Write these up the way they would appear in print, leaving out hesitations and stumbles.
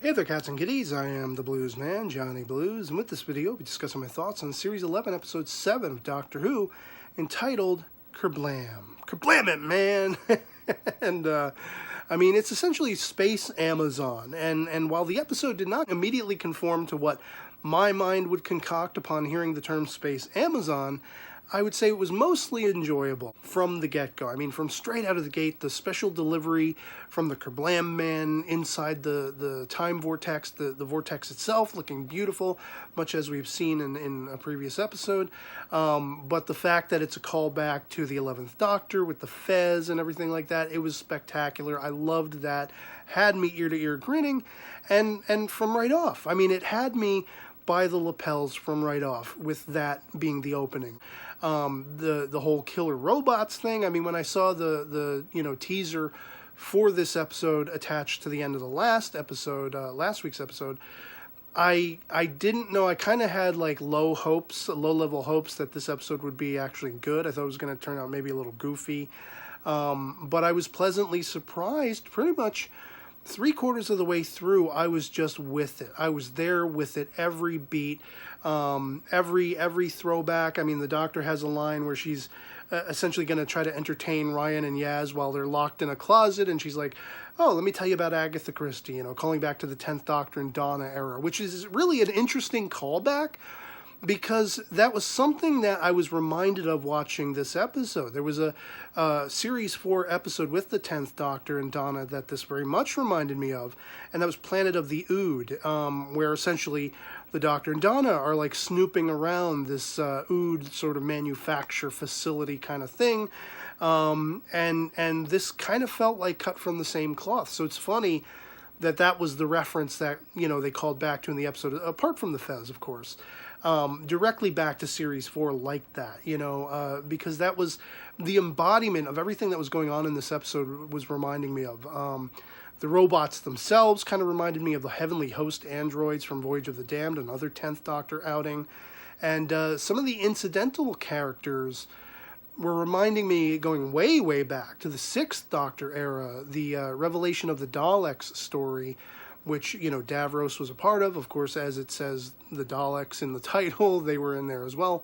Hey there, cats and kitties. I am the Blues Man, Johnny Blues, and with this video, I'll be discussing my thoughts on Series 11, Episode 7 of Doctor Who, entitled Kerblam. Kerblam it, man! and, it's essentially Space Amazon, and while the episode did not immediately conform to what my mind would concoct upon hearing the term Space Amazon, I would say it was mostly enjoyable from the get-go. I mean, from straight out of the gate, the special delivery from the Kerblam man inside the time vortex, the vortex itself looking beautiful, much as we've seen in a previous episode. But the fact that it's a callback to the 11th Doctor with the fez and everything like that, it was spectacular. I loved that. Had me ear to ear grinning, and from right off. I mean, it had me by the lapels from right off, with that being the opening. The whole killer robots thing, I mean, when I saw the teaser for this episode attached to the end of the last week's episode, I didn't know, I kind of had like low-level hopes that this episode would be actually good. I thought it was going to turn out maybe a little goofy, but I was pleasantly surprised. Pretty much 3/4 of the way through, I was just with it. I was there with it, every beat, every throwback. I mean, the Doctor has a line where she's essentially going to try to entertain Ryan and Yaz while they're locked in a closet, and she's like, oh, let me tell you about Agatha Christie, calling back to the 10th Doctor and Donna era, which is really an interesting callback, because that was something that I was reminded of watching this episode. There was a Series 4 episode with the 10th Doctor and Donna that this very much reminded me of, and that was Planet of the Ood, where essentially the Doctor and Donna are like snooping around this Ood sort of manufacture facility kind of thing, and this kind of felt like cut from the same cloth. So it's funny that was the reference that, they called back to in the episode, apart from the fez, of course. Directly back to Series 4 like that, because that was the embodiment of everything that was going on in this episode, was reminding me of. The robots themselves kind of reminded me of the Heavenly Host androids from Voyage of the Damned, another 10th Doctor outing. And some of the incidental characters were reminding me, going way, way back to the 6th Doctor era, the Revelation of the Daleks story, which, Davros was a part of course, as it says, the Daleks in the title, they were in there as well.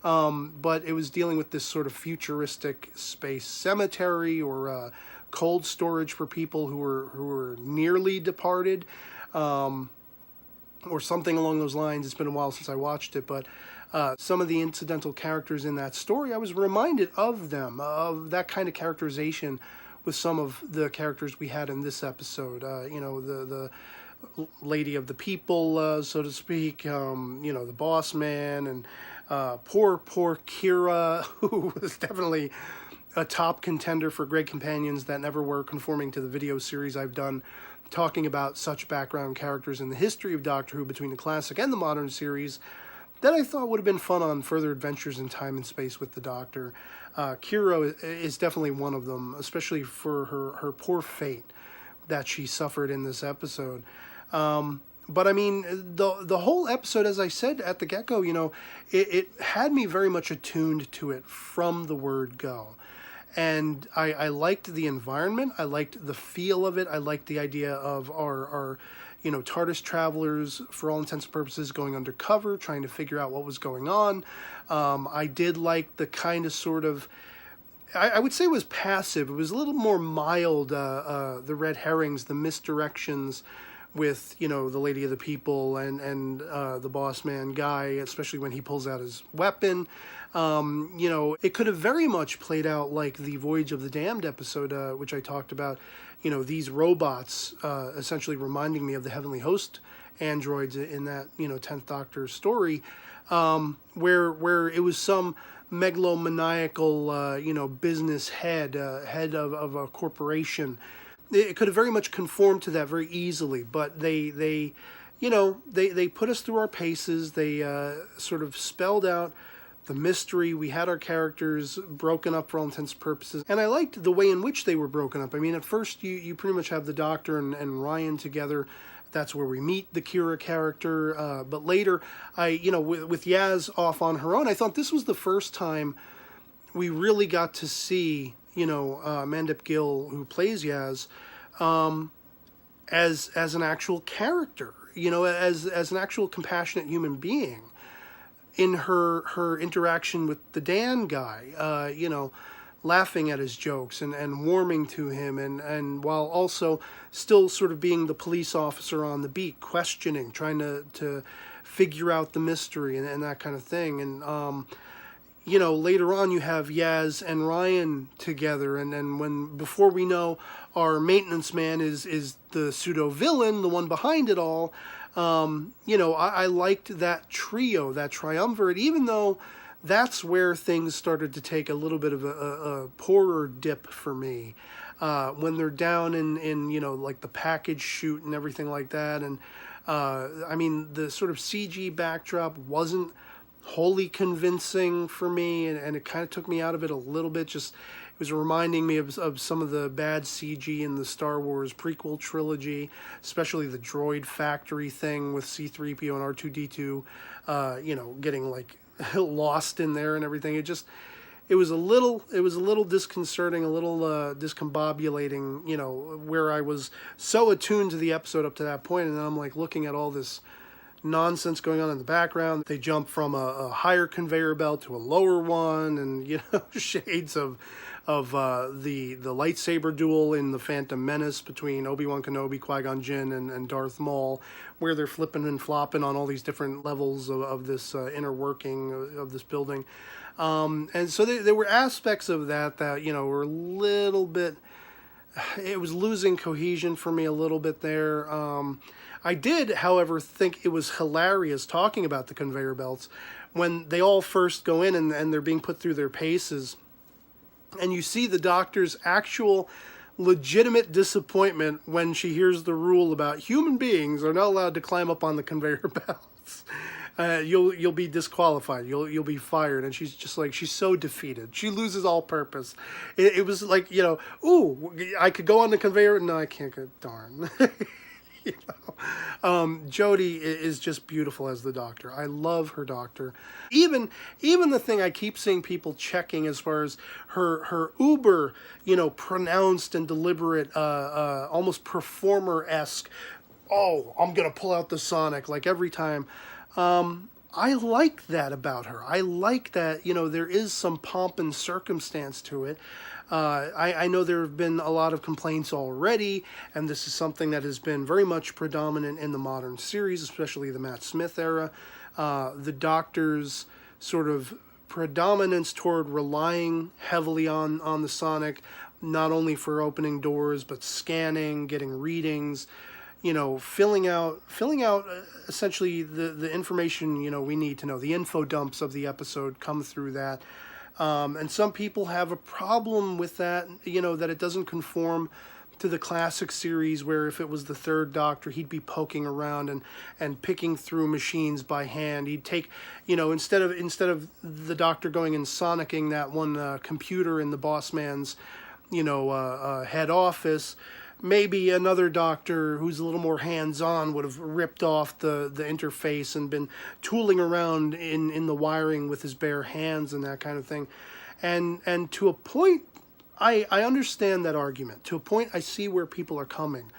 But it was dealing with this sort of futuristic space cemetery, or cold storage for people who were nearly departed, or something along those lines. It's been a while since I watched it, but some of the incidental characters in that story, I was reminded of them, of that kind of characterization with some of the characters we had in this episode. The lady of the people, so to speak, the boss man, and poor Kira, who was definitely a top contender for great companions that never were, conforming to the video series I've done talking about such background characters in the history of Doctor Who between the classic and the modern series, that I thought would have been fun on further adventures in time and space with the Doctor. Kira is definitely one of them, especially for her poor fate that she suffered in this episode. But I mean, the whole episode, as I said at the get-go, it had me very much attuned to it from the word go. And I liked the environment, I liked the feel of it, I liked the idea of our TARDIS travelers, for all intents and purposes, going undercover, trying to figure out what was going on. I did like the kind of sort of, I would say it was passive. It was a little more mild, the red herrings, the misdirections with, the Lady of the People and the boss man guy, especially when he pulls out his weapon. It could have very much played out like the Voyage of the Damned episode, which I talked about. These robots essentially reminding me of the Heavenly Host androids in that, 10th Doctor story, where it was some megalomaniacal, business head of a corporation. It could have very much conformed to that very easily, but they put us through our paces. They sort of spelled out the mystery. We had our characters broken up for all intents and purposes, and I liked the way in which they were broken up. I mean, at first you pretty much have the Doctor and Ryan together. That's where we meet the Kira character, but later, with Yaz off on her own, I thought this was the first time we really got to see, Mandip Gill, who plays Yaz, as an actual character, as an actual compassionate human being in her interaction with the Dan guy, laughing at his jokes and warming to him, and while also still sort of being the police officer on the beat, questioning, trying to figure out the mystery and that kind of thing. And later on you have Yaz and Ryan together, and then before we know, our maintenance man is the pseudo villain, the one behind it all. I liked that trio, that triumvirate, even though that's where things started to take a little bit of a poorer dip for me. When they're down in like the package shoot and everything like that. And the sort of CG backdrop wasn't wholly convincing for me, and it kind of took me out of it a little bit. Just it was reminding me of some of the bad CG in the Star Wars prequel trilogy, especially the droid factory thing with C-3PO and R2-D2, getting like lost in there and everything. It was a little disconcerting, a little discombobulating, where I was so attuned to the episode up to that point, and then I'm like looking at all this nonsense going on in the background. They jump from a higher conveyor belt to a lower one, and shades of the lightsaber duel in The Phantom Menace between Obi-Wan Kenobi, Qui-Gon Jinn, and Darth Maul, where they're flipping and flopping on all these different levels of this inner working of this building. And so there were aspects of that were a little bit, it was losing cohesion for me a little bit there. I did, however, think it was hilarious talking about the conveyor belts when they all first go in and they're being put through their paces, and you see the doctor's actual legitimate disappointment when she hears the rule about human beings are not allowed to climb up on the conveyor belts. You'll be disqualified. You'll be fired. And she's just like, she's so defeated. She loses all purpose. It was like, ooh, I could go on the conveyor. No, I can't go. Darn. Jodie is just beautiful as the Doctor. I love her Doctor. Even the thing I keep seeing people checking as far as her uber, pronounced and deliberate, almost performer-esque, oh, I'm going to pull out the Sonic, like every time. I like that about her. I like that, there is some pomp and circumstance to it. I know there have been a lot of complaints already, and this is something that has been very much predominant in the modern series, especially the Matt Smith era. The Doctor's sort of predominance toward relying heavily on the Sonic, not only for opening doors, but scanning, getting readings, filling out essentially the information, we need to know. The info dumps of the episode come through that. And some people have a problem with that, that it doesn't conform to the classic series where if it was the third Doctor, he'd be poking around and picking through machines by hand. He'd take, instead of the Doctor going and sonicking that one computer in the boss man's, head office, maybe another Doctor who's a little more hands-on would have ripped off the interface and been tooling around in the wiring with his bare hands and that kind of thing. And to a point, I understand that argument. To a point, I see where people are coming.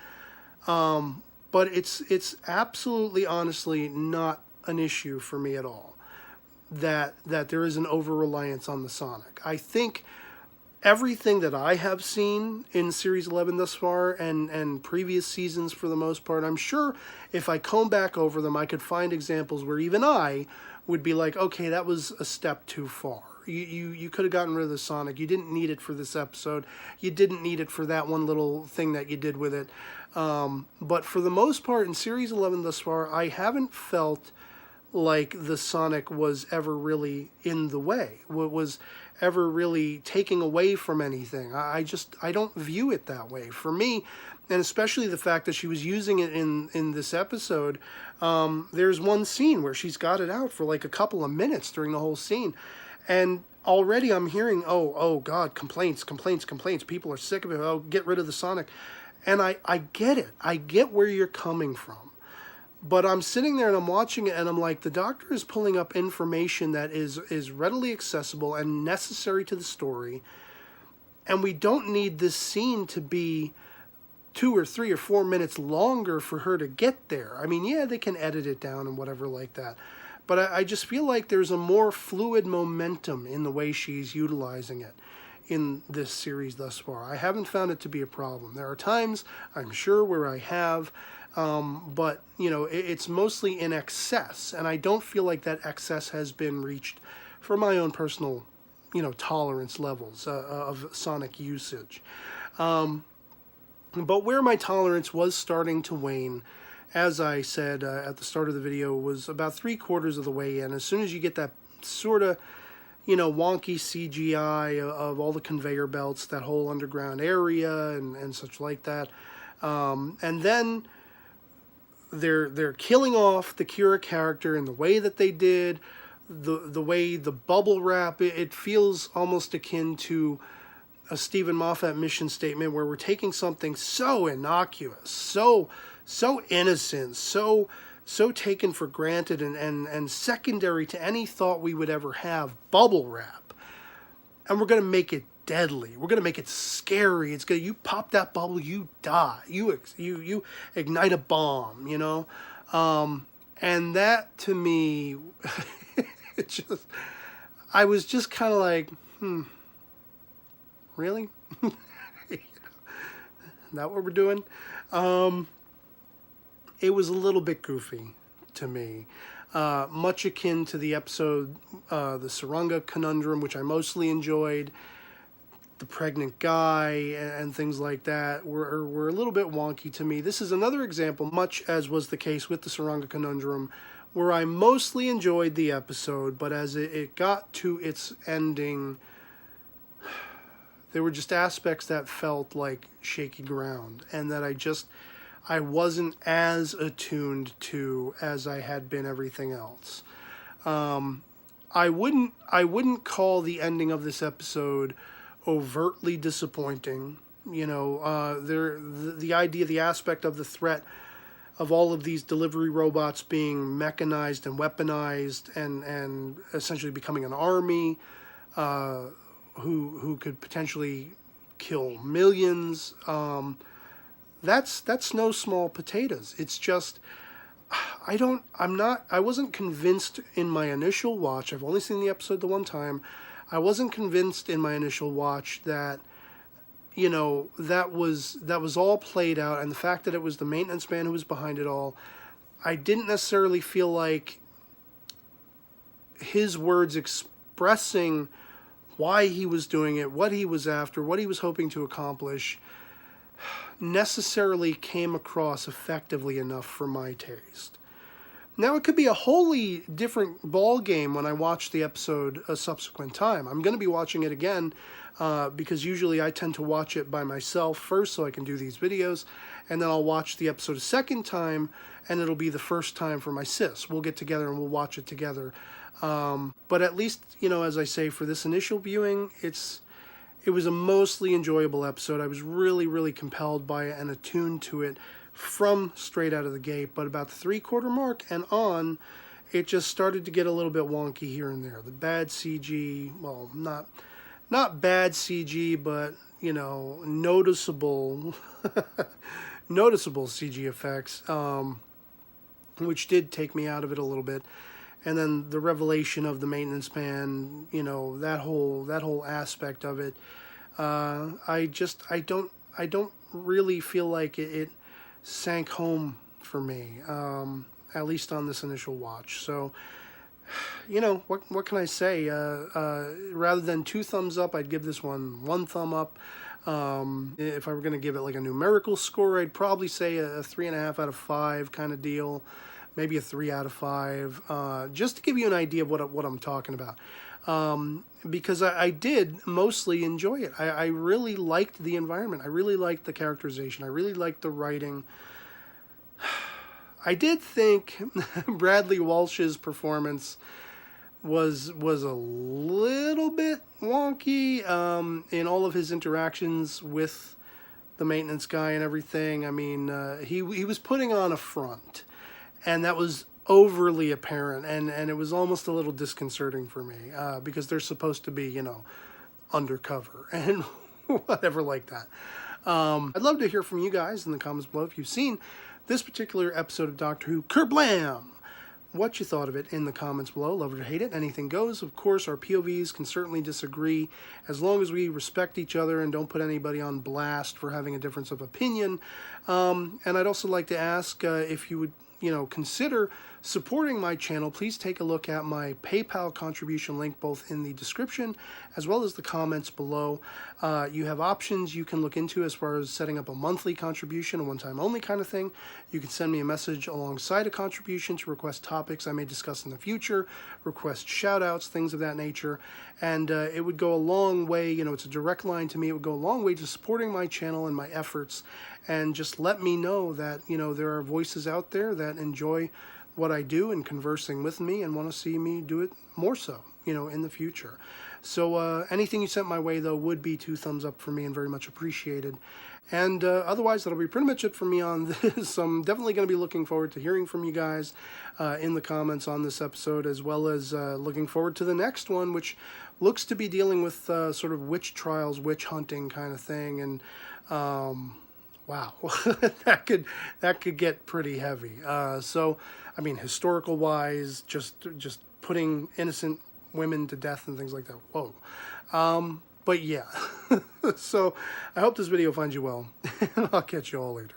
But it's absolutely, honestly, not an issue for me at all that there is an over-reliance on the Sonic. I think everything that I have seen in Series 11 thus far and previous seasons for the most part, I'm sure if I comb back over them, I could find examples where even I would be like, okay, that was a step too far. You could have gotten rid of the Sonic. You didn't need it for this episode. You didn't need it for that one little thing that you did with it. But for the most part, in Series 11 thus far, I haven't felt like the Sonic was ever really in the way. Was ever really taking away from anything. I don't view it that way. For me, and especially the fact that she was using it in this episode, there's one scene where she's got it out for like a couple of minutes during the whole scene. And already I'm hearing, oh God, complaints. People are sick of it. Oh, get rid of the Sonic. And I get it. I get where you're coming from. But I'm sitting there and I'm watching it and I'm like, the Doctor is pulling up information that is readily accessible and necessary to the story. And we don't need this scene to be 2 or 3 or 4 minutes longer for her to get there. I mean, yeah, they can edit it down and whatever like that. But I just feel like there's a more fluid momentum in the way she's utilizing it in this series thus far. I haven't found it to be a problem. There are times, I'm sure, where I have, but, you know, it's mostly in excess. And I don't feel like that excess has been reached for my own personal, you know, tolerance levels of sonic usage. But where my tolerance was starting to wane, as I said at the start of the video, was about 3/4 of the way in. As soon as you get that sort of, you know, wonky CGI of all the conveyor belts, that whole underground area and such like that. And then they're killing off the Kira character in the way that they did, the way the bubble wrap, it feels almost akin to a Stephen Moffat mission statement where we're taking something so innocuous, so innocent, so taken for granted and secondary to any thought we would ever have, bubble wrap, and we're going to make it deadly. We're going to make it scary. It's going to, you pop that bubble, you die. You ignite a bomb, you know? And that to me, it just, I was just kind of like, really? That what we're doing? It was a little bit goofy to me. Much akin to the episode, the Sarunga Conundrum, which I mostly enjoyed. The pregnant guy and things like that were a little bit wonky to me. This is another example, much as was the case with the Sarunga Conundrum, where I mostly enjoyed the episode, but as it got to its ending, there were just aspects that felt like shaky ground, and that I wasn't as attuned to as I had been everything else. I wouldn't call the ending of this episode overtly disappointing. You know, the idea, the aspect of the threat of all of these delivery robots being mechanized and weaponized and essentially becoming an army who could potentially kill millions. That's no small potatoes. It's just, I wasn't convinced in my initial watch. I've only seen the episode the one time. I wasn't convinced in my initial watch that, you know, that was all played out, and the fact that it was the maintenance man who was behind it all, I didn't necessarily feel like his words expressing why he was doing it, what he was after, what he was hoping to accomplish, necessarily came across effectively enough for my taste. Now, it could be a wholly different ball game when I watch the episode a subsequent time. I'm going to be watching it again because usually I tend to watch it by myself first so I can do these videos, and then I'll watch the episode a second time, and it'll be the first time for my sis. We'll get together and we'll watch it together. But at least, you know, as I say, for this initial viewing, it was a mostly enjoyable episode. I was really, really compelled by it and attuned to it from straight out of the gate. But about the 3/4 mark and on, it just started to get a little bit wonky here and there. The bad CG, well, not bad CG, but, you know, noticeable CG effects, which did take me out of it a little bit. And then the revelation of the maintenance man, you know, that whole aspect of it, I don't really feel like it sank home for me, at least on this initial watch. So, you know, what can I say? Rather than 2 thumbs up, I'd give this one thumb up. If I were going to give it like a numerical score, I'd probably say a 3.5 out of 5 kind of deal. Maybe a 3 out of 5, just to give you an idea of what I'm talking about. Because I did mostly enjoy it. I really liked the environment. I really liked the characterization. I really liked the writing. I did think Bradley Walsh's performance was a little bit wonky in all of his interactions with the maintenance guy and everything. I mean, he was putting on a front. And that was overly apparent, and it was almost a little disconcerting for me, because they're supposed to be, you know, undercover and whatever like that. I'd love to hear from you guys in the comments below if you've seen this particular episode of Doctor Who, Kerblam! What you thought of it in the comments below. Love it or hate it, anything goes. Of course, our POVs can certainly disagree as long as we respect each other and don't put anybody on blast for having a difference of opinion. And I'd also like to ask if you would, consider supporting my channel. Please take a look at my PayPal contribution link both in the description as well as the comments below. You have options you can look into as far as setting up a monthly contribution, a one-time only kind of thing. You can send me a message alongside a contribution to request topics I may discuss in the future, request shout-outs, things of that nature, and it would go a long way. It's a direct line to me. It would go a long way to supporting my channel and my efforts, and just let me know that there are voices out there that enjoy what I do and conversing with me and want to see me do it more so, in the future. So anything you sent my way, though, would be 2 thumbs up for me and very much appreciated. And otherwise, that'll be pretty much it for me on this. I'm definitely going to be looking forward to hearing from you guys in the comments on this episode, as well as looking forward to the next one, which looks to be dealing with sort of witch trials, witch hunting kind of thing. And wow, that could get pretty heavy. So, I mean, historical wise, just putting innocent women to death and things like that. Whoa. But yeah. So I hope this video finds you well, and I'll catch you all later.